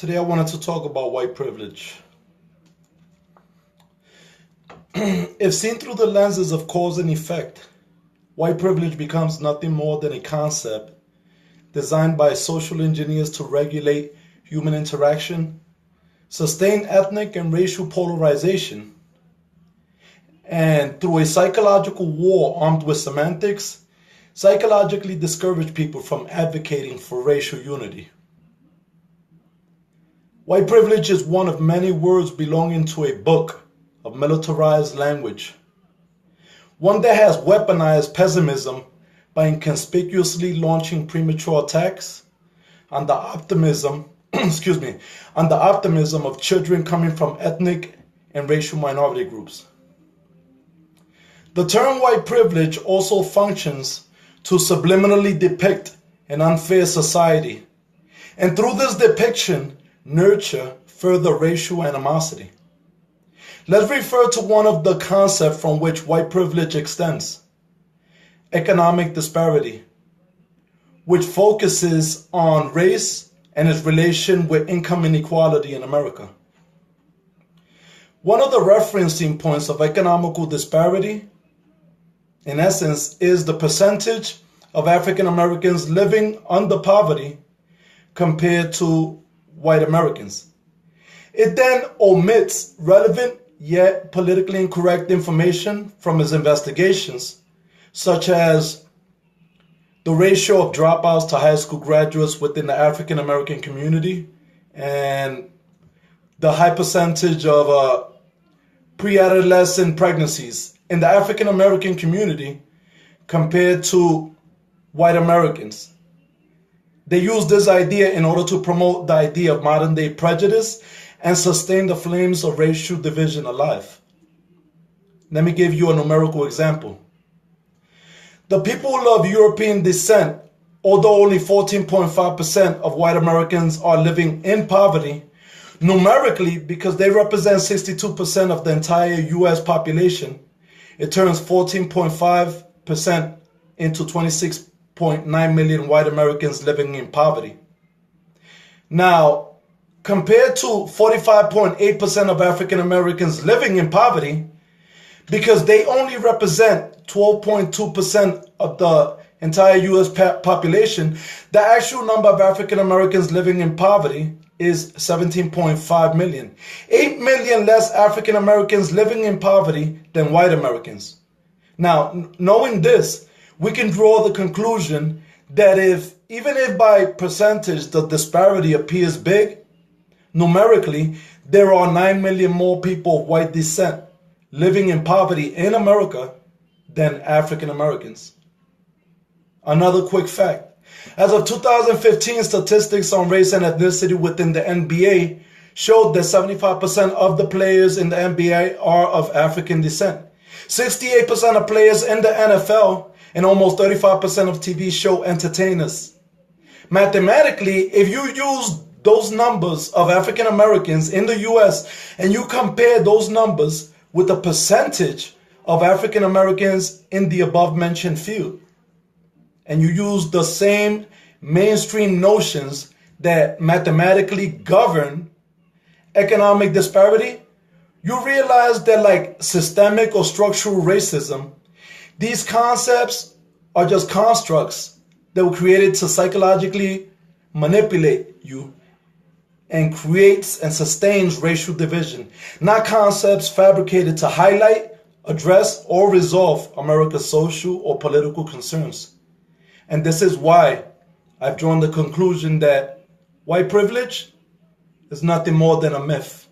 Today I wanted to talk about white privilege. If seen through the lenses of cause and effect, white privilege becomes nothing more than a concept designed by social engineers to regulate human interaction, sustain ethnic and racial polarization, and through a psychological war armed with semantics, psychologically discourage people from advocating for racial unity. White privilege is one of many words belonging to a book of militarized language, one that has weaponized pessimism by inconspicuously launching premature attacks on the optimism, on the optimism of children coming from ethnic and racial minority groups. The term white privilege also functions to subliminally depict an unfair society, and through this depiction, nurture further racial animosity. Let's refer to one of the concepts from which white privilege extends: economic disparity, which focuses on race and its relation with income inequality in America. One of the referencing points of economical disparity, in essence, is the percentage of African Americans living under poverty compared to white Americans. It then omits relevant yet politically incorrect information from its investigations, such as the ratio of dropouts to high school graduates within the African American community and the high percentage of pre-adolescent pregnancies in the African American community compared to white Americans. They use this idea in order to promote the idea of modern day prejudice and sustain the flames of racial division alive. Let me give you a numerical example. The people of European descent, although only 14.5% of white Americans are living in poverty, numerically, because they represent 62% of the entire US population, it turns 14.5% into 26.9 million white Americans living in poverty. Now, compared to 45.8% of African Americans living in poverty, because they only represent 12.2% of the entire US population, the actual number of African Americans living in poverty is 17.5 million. 8 million less African Americans living in poverty than white Americans. Now, knowing this, we can draw the conclusion that even if by percentage the disparity appears big, numerically, there are 9 million more people of white descent living in poverty in America than African Americans. Another quick fact. As of 2015, statistics on race and ethnicity within the NBA showed that 75% of the players in the NBA are of African descent. 68% of players in the NFL and almost 35% of TV show entertainers. Mathematically, if you use those numbers of African Americans in the US and you compare those numbers with the percentage of African Americans in the above mentioned field, and you use the same mainstream notions that mathematically govern economic disparity, you realize that, like systemic or structural racism, these concepts are just constructs that were created to psychologically manipulate you and creates and sustains racial division, not concepts fabricated to highlight, address, or resolve America's social or political concerns. And this is why I've drawn the conclusion that white privilege is nothing more than a myth.